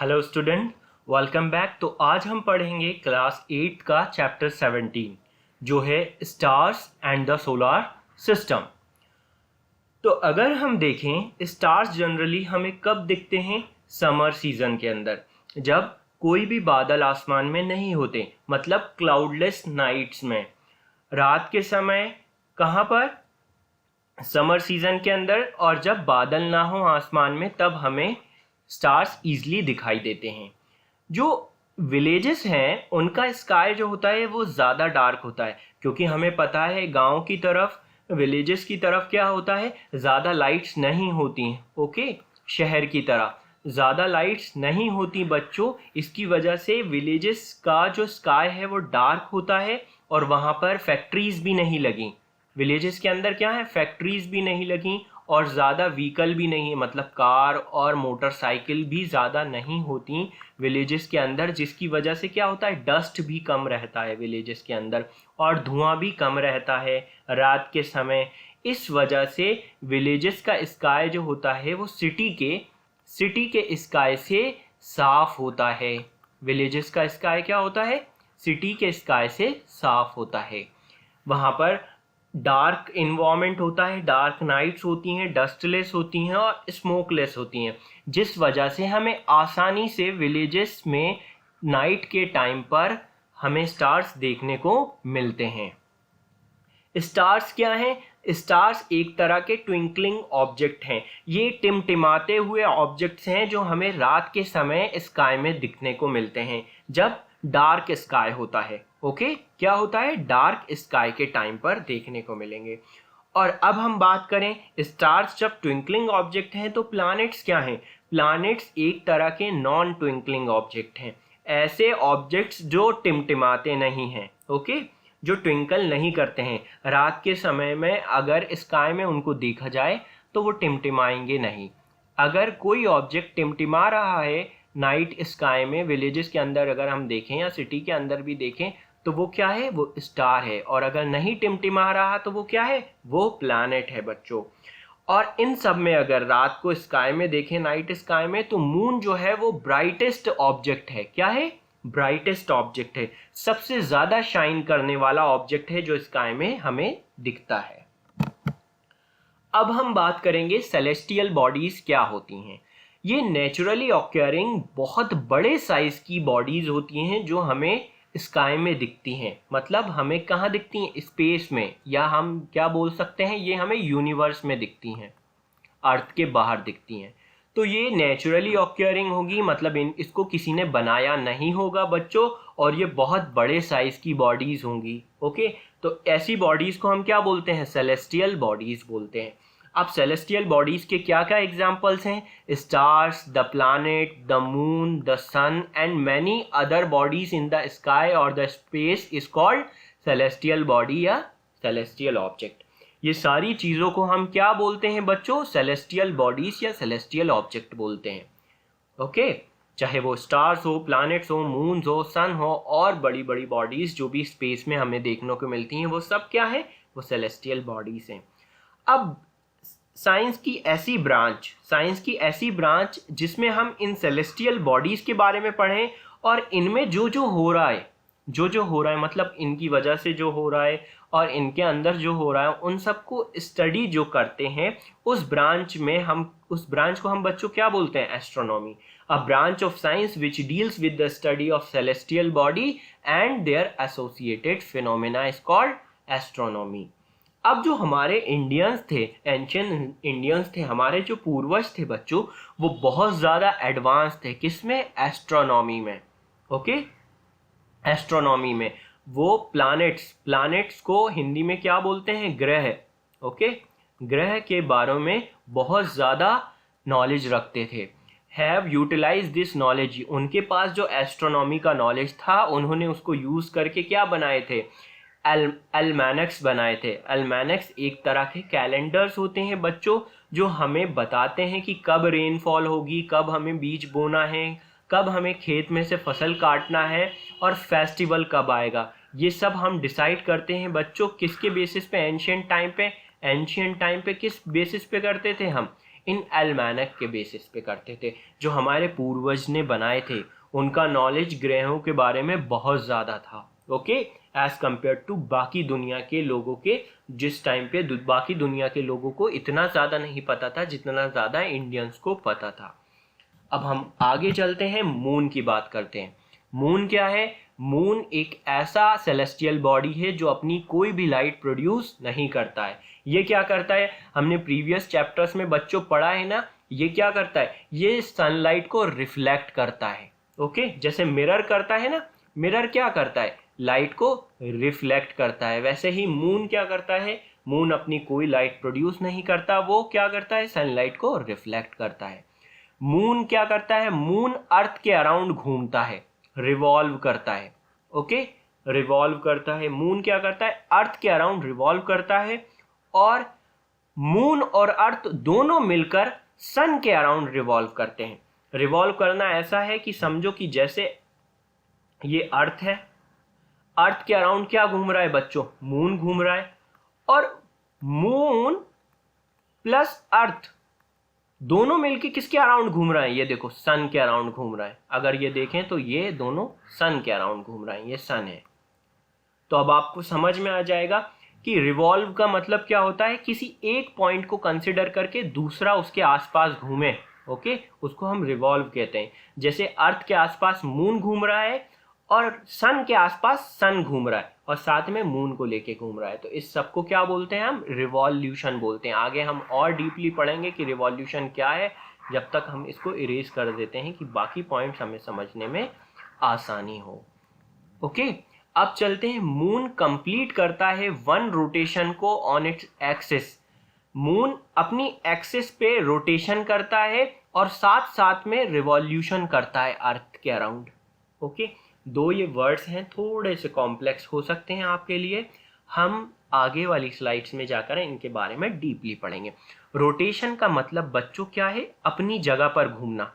Hello student, welcome back. तो आज हम पढ़ेंगे क्लास 8 का चैप्टर 17 जो है stars and the solar system. तो अगर हम देखें, स्टार्स जनरली हमें कब दिखते हैं? समर सीजन के अंदर, जब कोई भी बादल आसमान में नहीं होते, मतलब क्लाउडलेस नाइट्स में, रात के समय। कहाँ पर? समर सीजन के अंदर। और जब बादल ना हो आसमान में, तब हमें स्टार्स इजीली दिखाई देते हैं। जो विलेजेस हैं उनका स्काई जो होता है वो ज़्यादा डार्क होता है, क्योंकि हमें पता है गांव की तरफ, विलेजेस की तरफ क्या होता है, ज़्यादा लाइट्स नहीं होती हैं। ओके, शहर की तरह ज़्यादा लाइट्स नहीं होती बच्चों। इसकी वजह से विलेजेस का जो स्काई है वो डार्क होता है, और वहाँ पर फैक्ट्रीज भी नहीं लगी। विलेजेस के अंदर क्या है, फैक्ट्रीज भी नहीं लगी, और ज़्यादा व्हीकल भी नहीं है, मतलब कार और मोटरसाइकिल भी ज़्यादा नहीं होती विलेजेस के अंदर, जिसकी वजह से क्या होता है, डस्ट भी कम रहता है विलेजेस के अंदर, और धुआं भी कम रहता है रात के समय। इस वजह से विलेजेस का स्काई जो होता है वो सिटी के स्काई से साफ होता है। विलेजेस का स्काई क्या होता है, सिटी के स्काई से साफ होता है। वहाँ पर डार्क इन्वायरमेंट होता है, डार्क नाइट्स होती हैं, डस्टलेस होती हैं और स्मोकलेस होती हैं, जिस वजह से हमें आसानी से विलेजेस में नाइट के टाइम पर हमें स्टार्स देखने को मिलते हैं। स्टार्स क्या हैं? स्टार्स एक तरह के ट्विंकलिंग ऑब्जेक्ट हैं। ये टिमटिमाते हुए ऑब्जेक्ट्स हैं जो हमें रात के समय स्काई में दिखने को मिलते हैं, जब डार्क स्काई होता है। ओके, क्या होता है, डार्क स्काई के टाइम पर देखने को मिलेंगे। और अब हम बात करें, स्टार्स जब ट्विंकलिंग ऑब्जेक्ट हैं तो प्लैनेट्स क्या हैं? प्लैनेट्स एक तरह के नॉन ट्विंकलिंग ऑब्जेक्ट हैं, ऐसे ऑब्जेक्ट्स जो टिमटिमाते नहीं हैं। ओके, जो ट्विंकल नहीं करते हैं। रात के समय में अगर स्काई में उनको देखा जाए तो वो टिमटिमाएंगे नहीं। अगर कोई ऑब्जेक्ट टिमटिमा रहा है नाइट स्काई में, विलेजेस के अंदर अगर हम देखें या सिटी के अंदर भी देखें, तो वो क्या है, वो स्टार है। और अगर नहीं टिमटिमा रहा तो वो क्या है, वो प्लैनेट है बच्चों। और इन सब में अगर रात को स्काई में देखें, नाइट स्काई में, तो मून जो है वो ब्राइटेस्ट ऑब्जेक्ट है। क्या है? ब्राइटेस्ट ऑब्जेक्ट है, सबसे ज्यादा शाइन करने वाला ऑब्जेक्ट है जो स्काई में हमें दिखता है। अब हम बात करेंगे सेलेस्टियल बॉडीज क्या होती हैं। ये नेचुरली ऑक्योरिंग बहुत बड़े साइज की बॉडीज होती हैं जो हमें स्काई में दिखती हैं। मतलब हमें कहाँ दिखती हैं? स्पेस में, या हम क्या बोल सकते हैं, ये हमें यूनिवर्स में दिखती हैं, अर्थ के बाहर दिखती हैं। तो ये नेचुरली ऑक्योरिंग होगी, मतलब इसको किसी ने बनाया नहीं होगा बच्चों, और ये बहुत बड़े साइज की बॉडीज होंगी। ओके, तो ऐसी बॉडीज को हम क्या बोलते हैं? सेलेस्टियल बॉडीज बोलते हैं। अब सेलेस्टियल बॉडीज के क्या क्या एग्जाम्पल्स हैं? Stars, the planet, the moon, the sun and many other bodies in the sky और the space is called celestial body या सेलेस्टियल ऑब्जेक्ट। ये सारी चीज़ों को हम क्या बोलते हैं बच्चों? सेलेस्टियल बॉडीज या सेलेस्टियल ऑब्जेक्ट बोलते हैं। ओके, चाहे वो स्टार्स हो, प्लैनेट्स हो, मून्स हो, सन हो, और बड़ी बड़ी बॉडीज जो भी स्पेस में हमें देखने को मिलती हैं, वो सब क्या है? वो सेलेस्टियल बॉडीज हैं। अब साइंस की ऐसी ब्रांच जिसमें हम इन सेलेस्टियल बॉडीज के बारे में पढ़ें, और इनमें जो जो हो रहा है, मतलब इनकी वजह से जो हो रहा है और इनके अंदर जो हो रहा है, उन सबको स्टडी जो करते हैं, उस ब्रांच को हम बच्चों क्या बोलते हैं? Astronomy. A branch of science which deals with the study of celestial body and their associated phenomena is called astronomy. अब जो हमारे इंडियंस थे, एंशियंट इंडियंस थे, हमारे जो पूर्वज थे बच्चों, वो बहुत ज़्यादा एडवांस थे। किसमें? एस्ट्रोनॉमी में। ओके, एस्ट्रोनॉमी में। वो प्लैनेट्स को हिंदी में क्या बोलते हैं? ग्रह। ओके, ग्रह के बारे में बहुत ज़्यादा नॉलेज रखते थे। हैव यूटिलाइज दिस नॉलेज, उनके पास जो एस्ट्रोनॉमी का नॉलेज था, उन्होंने उसको यूज़ करके क्या बनाए थे? एल्मैनक्स बनाए थे। एल्मैनक्स एक तरह के कैलेंडर्स होते हैं बच्चों, जो हमें बताते हैं कि कब रेनफॉल होगी, कब हमें बीज बोना है, कब हमें खेत में से फसल काटना है, और फेस्टिवल कब आएगा। ये सब हम डिसाइड करते हैं बच्चों किसके बेसिस पे? एंशियंट टाइम पे किस बेसिस पे करते थे हम? इन एल्मेनक के बेसिस पे करते थे। जो हमारे पूर्वज ने बनाए थे उनका नॉलेज ग्रहों के बारे में बहुत ज़्यादा था, ओके, एज कम्पेयर टू बाकी दुनिया के लोगों के, जिस टाइम पे बाकी दुनिया के लोगों को इतना ज़्यादा नहीं पता था जितना ज़्यादा इंडियंस को पता था। अब हम आगे चलते हैं, मून की बात करते हैं। मून क्या है? मून एक ऐसा सेलेस्टियल बॉडी है जो अपनी कोई भी लाइट प्रोड्यूस नहीं करता है। ये क्या करता है? हमने प्रीवियस चैप्टर्स में बच्चों पढ़ा है ना, ये क्या करता है? ये सनलाइट को रिफ्लेक्ट करता है, ओके, जैसे मिरर करता है ना, मिरर क्या करता है? लाइट को रिफ्लेक्ट करता है। वैसे ही मून क्या करता है? मून अपनी कोई लाइट प्रोड्यूस नहीं करता, वो क्या करता है? सनलाइट को रिफ्लेक्ट करता है। मून क्या करता है? मून अर्थ के अराउंड घूमता है, रिवॉल्व करता है, ओके, रिवॉल्व करता है। मून क्या करता है? अर्थ के अराउंड रिवॉल्व करता है, और मून और अर्थ दोनों मिलकर सन के अराउंड रिवॉल्व करते हैं। रिवॉल्व करना ऐसा है कि समझो कि जैसे ये अर्थ है, अर्थ के अराउंड क्या घूम रहा है बच्चों? मून घूम रहा है, और मून प्लस अर्थ दोनों मिलके किसके अराउंड घूम रहा है? ये देखो, सन के अराउंड घूम रहा है। अगर ये देखें तो ये दोनों सन के अराउंड घूम रहा है, ये सन है। तो अब आपको समझ में आ जाएगा कि रिवॉल्व का मतलब क्या होता है? किसी एक पॉइंट को कंसिडर करके दूसरा उसके आसपास घूमे, ओके, उसको हम रिवॉल्व कहते हैं। जैसे अर्थ के आसपास मून घूम रहा है और सन के आसपास सन घूम रहा है और साथ में मून को लेके घूम रहा है, तो इस सब को क्या बोलते हैं? हम रिवॉल्यूशन बोलते हैं। आगे हम और डीपली पढ़ेंगे कि रिवॉल्यूशन क्या है, जब तक हम इसको इरेज कर देते हैं कि बाकी पॉइंट्स हमें समझने में आसानी हो, ओके। अब चलते हैं, मून कंप्लीट करता है वन रोटेशन को ऑन इट्स एक्सिस। मून अपनी एक्सिस पे रोटेशन करता है और साथ साथ में रिवॉल्यूशन करता है अर्थ के अराउंड, ओके। दो ये वर्ड्स हैं, थोड़े से कॉम्प्लेक्स हो सकते हैं आपके लिए, हम आगे वाली स्लाइड्स में जाकर इनके बारे में डीपली पढ़ेंगे। रोटेशन का मतलब बच्चों क्या है? अपनी जगह पर घूमना,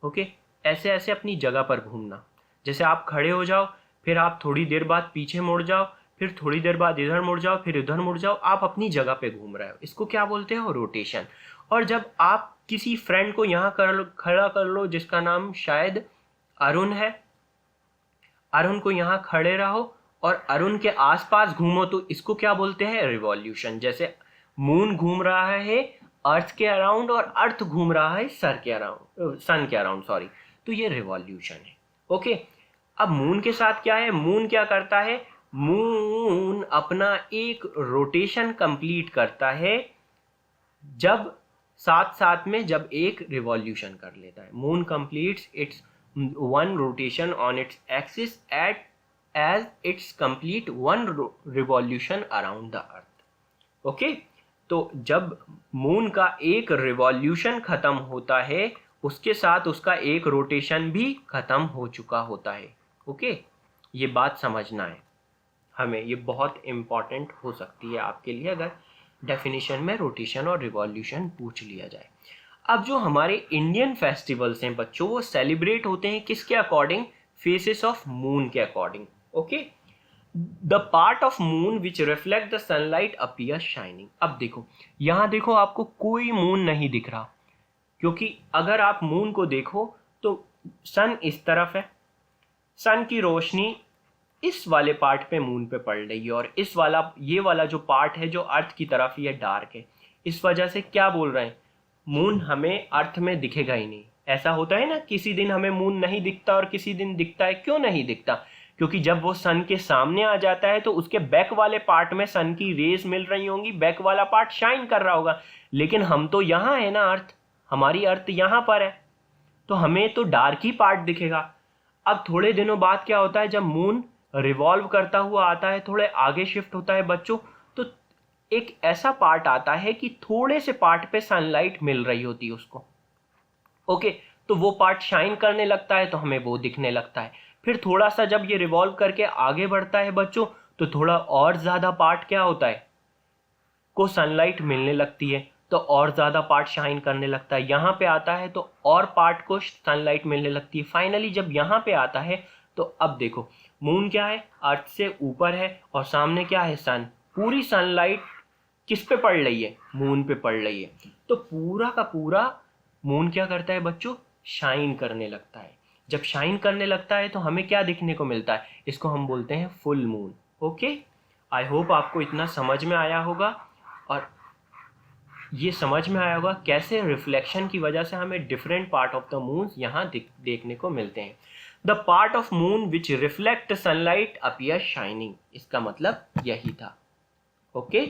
ओके, ऐसे ऐसे अपनी जगह पर घूमना। जैसे आप खड़े हो जाओ, फिर आप थोड़ी देर बाद पीछे मुड़ जाओ, फिर थोड़ी देर बाद इधर मुड़ जाओ, फिर इधर मुड़ जाओ, आप अपनी जगह पे घूम रहे हो, इसको क्या बोलते हो? रोटेशन। और जब आप किसी फ्रेंड को यहाँ खड़ा कर लो जिसका नाम शायद अरुण है, अरुण को यहाँ खड़े रहो और अरुण के आसपास घूमो, तो इसको क्या बोलते हैं? रिवॉल्यूशन। जैसे मून घूम रहा है अर्थ के अराउंड और अर्थ घूम रहा है सन के अराउंड, सॉरी, तो ये रिवॉल्यूशन है, ओके। अब मून के साथ क्या है? मून क्या करता है? मून अपना एक रोटेशन कंप्लीट करता है जब साथ साथ में जब एक रिवॉल्यूशन कर लेता है। Moon completes its one rotation on its axis as its complete one revolution around the earth, okay. तो जब मून का एक रिवॉल्यूशन खत्म होता है, उसके साथ उसका एक रोटेशन भी खत्म हो चुका होता है, ओके। ये बात समझना है हमें, ये बहुत इंपॉर्टेंट हो सकती है आपके लिए अगर डेफिनेशन में रोटेशन और रिवॉल्यूशन पूछ लिया जाए। अब जो हमारे इंडियन फेस्टिवल्स हैं बच्चों, वो सेलिब्रेट होते हैं किसके अकॉर्डिंग? फेसेस ऑफ मून के according, okay. The part of moon which reflect the sunlight appear shining. अब देखो, यहाँ देखो, आपको कोई मून नहीं दिख रहा, क्योंकि अगर आप मून को देखो तो सन इस तरफ है, सन की रोशनी इस वाले पार्ट पे मून पे पड़ रही है, और इस वाला, ये वाला जो पार्ट है जो अर्थ की तरफ, ये डार्क है। इस वजह से क्या बोल रहे हैं? मून हमें अर्थ में दिखेगा ही नहीं। ऐसा होता है ना, किसी दिन हमें मून नहीं दिखता और किसी दिन दिखता है। क्यों नहीं दिखता? क्योंकि जब वो सन के सामने आ जाता है तो उसके बैक वाले पार्ट में सन की रेज मिल रही होंगी, बैक वाला पार्ट शाइन कर रहा होगा। लेकिन हम तो यहाँ है ना, अर्थ, हमारी अर्थ यहाँ पर है, तो हमें तो डार्क ही पार्ट दिखेगा। अब थोड़े दिनों बाद क्या होता है, जब मून रिवॉल्व करता हुआ आता है, थोड़े आगे शिफ्ट होता है बच्चों, तो एक ऐसा पार्ट आता है कि थोड़े से पार्ट पे सनलाइट मिल रही होती है उसको, ओके। तो वो पार्ट शाइन करने लगता है तो हमें वो दिखने लगता है। फिर थोड़ा सा जब ये रिवॉल्व करके आगे बढ़ता है बच्चों, तो थोड़ा और ज़्यादा पार्ट क्या होता है, को सनलाइट मिलने लगती है, तो और ज़्यादा पार्ट शाइन करने लगता है। यहाँ पे आता है तो और पार्ट को सनलाइट मिलने लगती है। फाइनली जब यहाँ पे आता है तो अब देखो, मून क्या है? अर्थ से ऊपर है और सामने क्या है? सन। पूरी सनलाइट किस पे पड़ रही है? मून पे पड़ रही है। तो पूरा का पूरा मून क्या करता है बच्चों, शाइन करने लगता है। जब शाइन करने लगता है तो हमें क्या दिखने को मिलता है, इसको हम बोलते हैं full moon. Okay, I hope आपको इतना समझ में आया होगा, और ये समझ में आया होगा कैसे रिफ्लेक्शन की वजह से हमें different part of the moon यहाँ देखने को मिलते हैं। The part of moon which reflect sunlight appear shining, इसका मतलब यही था। ओके,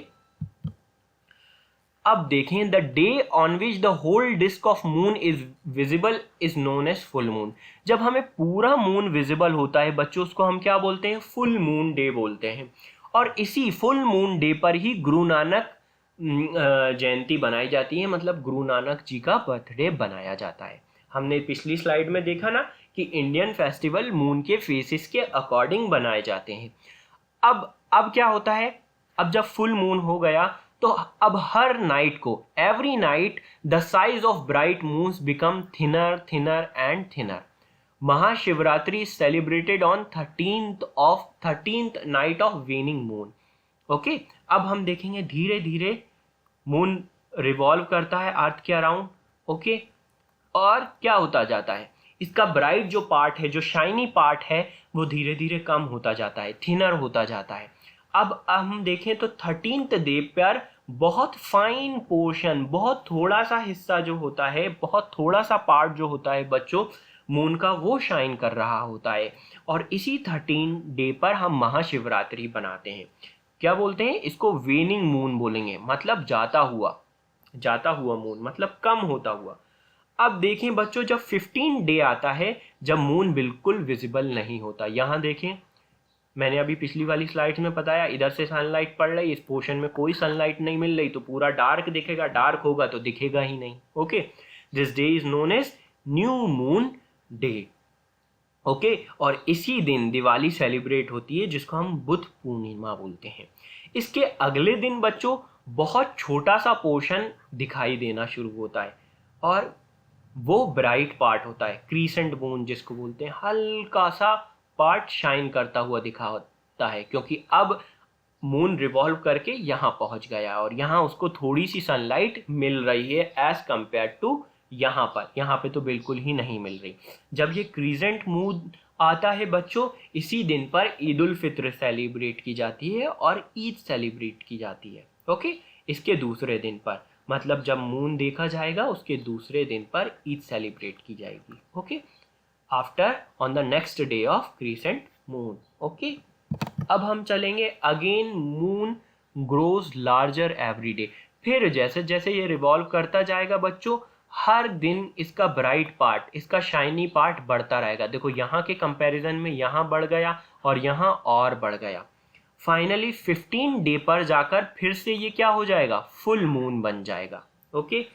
अब देखें, the day on which the whole disc of moon is visible is known as full moon. जब हमें पूरा मून विजिबल होता है बच्चों, उसको हम क्या बोलते हैं, फुल मून डे बोलते हैं। और इसी फुल मून डे पर ही गुरु नानक जयंती बनाई जाती है, मतलब गुरु नानक जी का बर्थडे बनाया जाता है। हमने पिछली स्लाइड में देखा ना कि इंडियन फेस्टिवल मून के फेसेस के अकॉर्डिंग बनाए जाते हैं। अब क्या होता है, अब जब फुल मून हो गया तो अब हर नाइट को, every night the size of bright moons become thinner thinner and thinner. Mahashivratri celebrated on 13th night of वेनिंग moon. Okay, अब हम देखेंगे धीरे धीरे मून रिवॉल्व करता है अर्थ के अराउंड। ओके, और क्या होता जाता है, इसका ब्राइट जो पार्ट है, जो शाइनी पार्ट है, वो धीरे धीरे कम होता जाता है, थिनर होता जाता है। अब हम देखें तो 13th डे पर बहुत फाइन पोर्शन, बहुत थोड़ा सा हिस्सा जो होता है, बहुत थोड़ा सा पार्ट जो होता है बच्चों मून का, वो शाइन कर रहा होता है। और इसी 13 डे पर हम महाशिवरात्रि बनाते हैं। क्या बोलते हैं इसको, वेनिंग मून बोलेंगे, मतलब जाता हुआ मून, मतलब कम होता हुआ। अब देखें बच्चों, जब 15 डे आता है जब मून बिल्कुल विजिबल नहीं होता। यहाँ देखें, मैंने अभी पिछली वाली स्लाइड्स में बताया, इधर से सनलाइट पड़ रही, इस पोर्शन में कोई सनलाइट नहीं मिल रही, तो पूरा डार्क दिखेगा, डार्क होगा तो दिखेगा ही नहीं। Okay, this day is known as new moon day. Okay, और इसी दिन दिवाली सेलिब्रेट होती है, जिसको हम बुद्ध पूर्णिमा बोलते हैं। इसके अगले दिन बच्चों बहुत छोटा सा पोर्शन दिखाई देना शुरू होता है, और वो ब्राइट पार्ट होता है, क्रीसेंट मून जिसको बोलते हैं। हल्का सा पार्ट शाइन करता हुआ दिखाता है, क्योंकि अब मून रिवॉल्व करके यहाँ पहुंच गया और यहाँ उसको थोड़ी सी सनलाइट मिल रही है एज कंपेयर टू यहाँ पे तो बिल्कुल ही नहीं मिल रही। जब ये क्रीसेंट मून आता है बच्चों, इसी दिन पर ईद उल फित्र सेलिब्रेट की जाती है और ईद सेलिब्रेट की जाती है। ओके, इसके दूसरे दिन पर, मतलब जब मून देखा जाएगा उसके दूसरे दिन पर ईद सेलिब्रेट की जाएगी। Okay, after on the next day of crescent moon. Okay, अब हम चलेंगे again, moon grows larger every day. फिर जैसे जैसे ये रिवॉल्व करता जाएगा बच्चों, हर दिन इसका ब्राइट पार्ट, इसका शाइनी पार्ट बढ़ता रहेगा। देखो यहाँ के कंपैरिजन में यहाँ बढ़ गया और यहाँ और बढ़ गया। फाइनली 15 डे पर जाकर फिर से ये क्या हो जाएगा, फुल मून बन जाएगा। ओके,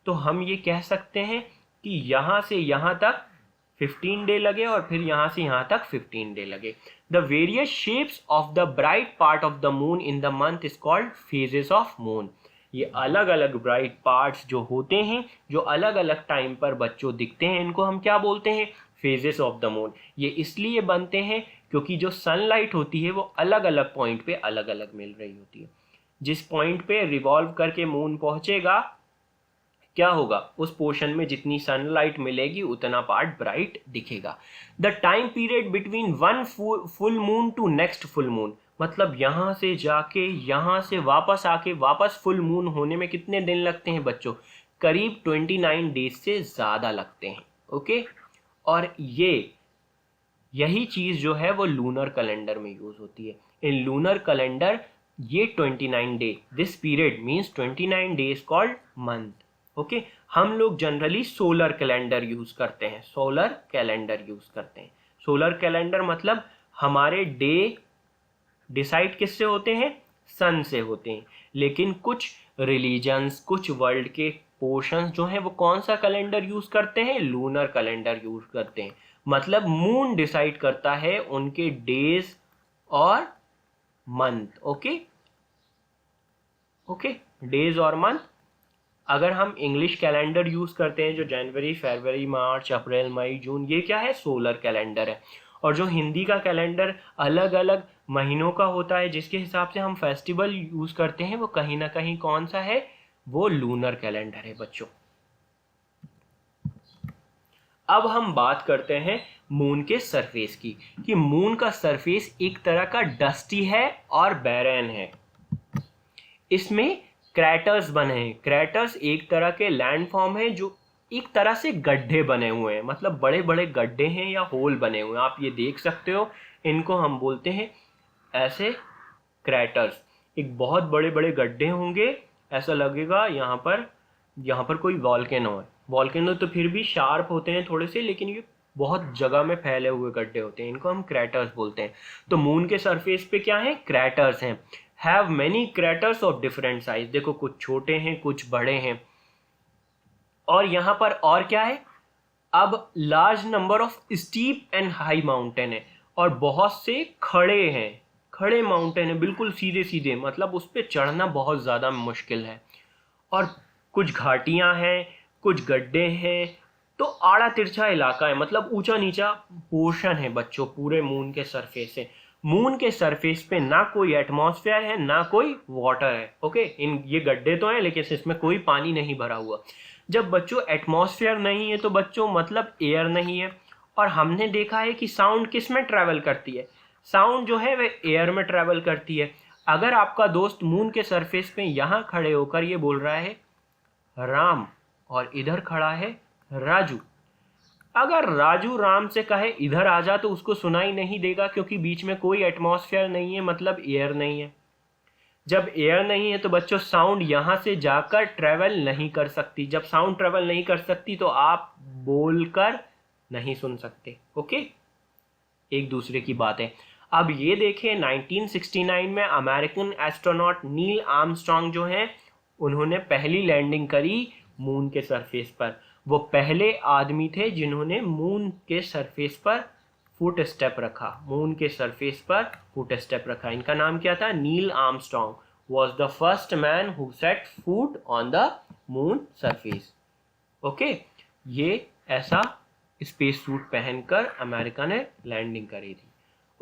तो हम ये कह सकते हैं कि यहाँ से यहाँ तक 15 डे लगे और फिर यहाँ से यहाँ तक 15 डे लगे। The various shapes of the bright part of the moon in the month is called phases of moon. ये अलग अलग ब्राइट पार्ट्स जो होते हैं, जो अलग अलग टाइम पर बच्चों दिखते हैं, इनको हम क्या बोलते हैं, फेजेस ऑफ द मून। ये इसलिए बनते हैं क्योंकि जो सनलाइट होती है वो अलग अलग पॉइंट पे अलग अलग मिल रही होती है। जिस पॉइंट पे रिवॉल्व करके मून पहुंचेगा, क्या होगा, उस पोर्शन में जितनी सनलाइट मिलेगी उतना पार्ट ब्राइट दिखेगा। The time period between one full moon to next full moon, मतलब यहाँ से जाके यहाँ से वापस आके वापस फुल मून होने में कितने दिन लगते हैं बच्चों, करीब 29 डेज से ज़्यादा लगते हैं। ओके, और यही चीज़ जो है वो लूनर कैलेंडर में यूज़ होती है। इन लूनर कैलेंडर ये 29 day, this period means 29 days called month. Okay, हम लोग जनरली सोलर कैलेंडर यूज़ करते हैं, सोलर कैलेंडर यूज़ करते हैं। सोलर कैलेंडर मतलब हमारे डे डिसाइड किससे होते हैं, सन से होते हैं। लेकिन कुछ रिलीजन्स, कुछ वर्ल्ड के पोर्शंस जो हैं वो कौन सा कैलेंडर यूज़ करते हैं, लूनर कैलेंडर यूज़ करते हैं। मतलब मून डिसाइड करता है उनके डेज और मंथ। ओके, डेज और मंथ। अगर हम इंग्लिश कैलेंडर यूज़ करते हैं जो जनवरी, फरवरी, मार्च, अप्रैल, मई, जून, ये क्या है, सोलर कैलेंडर है। और जो हिंदी का कैलेंडर अलग अलग महीनों का होता है जिसके हिसाब से हम फेस्टिवल यूज़ करते हैं, वो कहीं ना कहीं कौन सा है, वो लूनर कैलेंडर है बच्चों। अब हम बात करते हैं मून के सरफेस की, कि मून का सरफेस एक तरह का डस्टी है और बैरन है। इसमें क्रैटर्स बने हैं। क्रैटर्स एक तरह के लैंड फॉर्म है जो एक तरह से गड्ढे बने हुए हैं, मतलब बड़े बड़े गड्ढे हैं या होल बने हुए हैं। आप ये देख सकते हो, इनको हम बोलते हैं ऐसे क्रैटर्स। एक बहुत बड़े बड़े गड्ढे होंगे, ऐसा लगेगा यहाँ पर कोई वॉल्केनो है। वॉल्केनो तो फिर भी शार्प होते हैं थोड़े से, लेकिन ये बहुत जगह में फैले हुए गड्ढे होते हैं, इनको हम क्रैटर्स बोलते हैं। तो मून के सरफेस पे क्या है, क्रैटर्स हैं। Have many craters of different size. देखो कुछ छोटे हैं कुछ बड़े हैं। और यहाँ पर और क्या है, अब large number of steep and high mountain है, और बहुत से खड़े हैं, खड़े माउंटेन है, बिल्कुल सीधे सीधे, मतलब उस पर चढ़ना बहुत ज़्यादा मुश्किल है। और कुछ घाटियां हैं, कुछ गड्ढे हैं। तो आड़ा तिरछा इलाका है, मतलब ऊंचा नीचा पोर्शन है बच्चों पूरे मून के सरफेस से। मून के सरफेस पे ना कोई एटमॉस्फेयर है ना कोई वाटर है। ओके, ये गड्ढे तो हैं लेकिन इसमें कोई पानी नहीं भरा हुआ। जब बच्चों एटमॉस्फेयर नहीं है तो बच्चों मतलब एयर नहीं है। और हमने देखा है कि साउंड किस में ट्रैवल करती है, साउंड जो है वह एयर में ट्रैवल करती है। अगर आपका दोस्त मून के सरफेस पे यहाँ खड़े होकर ये बोल रहा है राम, और इधर खड़ा है राजू, अगर राजू राम से कहे इधर आ जा तो उसको सुनाई नहीं देगा, क्योंकि बीच में कोई एटमॉस्फेयर नहीं है, मतलब एयर नहीं है। जब एयर नहीं है तो बच्चों साउंड यहां से जाकर ट्रेवल नहीं कर सकती। जब साउंड ट्रेवल नहीं कर सकती तो आप बोलकर नहीं सुन सकते। ओके, एक दूसरे की बात है। अब ये देखें 1969 में अमेरिकन एस्ट्रोनॉट नील आर्मस्ट्रॉन्ग जो हैं उन्होंने पहली लैंडिंग करी मून के सरफेस पर। वो पहले आदमी थे जिन्होंने मून के सरफेस पर फुट स्टेप रखा, मून के सरफेस पर फुट स्टेप रखा। इनका नाम क्या था, Neil Armstrong was the first man who set foot on the moon surface. Okay, ये ऐसा स्पेस सूट पहनकर अमेरिका ने लैंडिंग करी थी।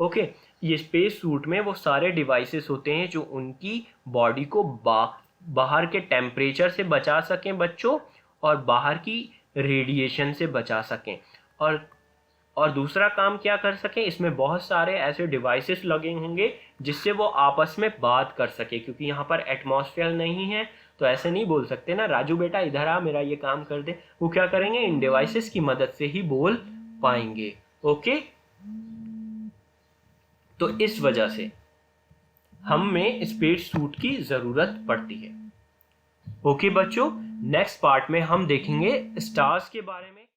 ओके, ये स्पेस सूट में वो सारे डिवाइसेस होते हैं जो उनकी बॉडी को बाहर के टेम्परेचर से बचा सकें बच्चों, और बाहर की रेडिएशन से बचा सकें। और दूसरा काम क्या कर सकें, इसमें बहुत सारे ऐसे डिवाइसेस लगे होंगे जिससे वो आपस में बात कर सके, क्योंकि यहाँ पर एटमॉस्फेयर नहीं है तो ऐसे नहीं बोल सकते ना राजू बेटा इधर आ मेरा ये काम कर दे। वो क्या करेंगे, इन डिवाइसेस की मदद से ही बोल पाएंगे। ओके, तो इस वजह से हमें स्पेस सूट की जरूरत पड़ती है। ओके बच्चों, नेक्स्ट पार्ट में हम देखेंगे स्टार्स के बारे में।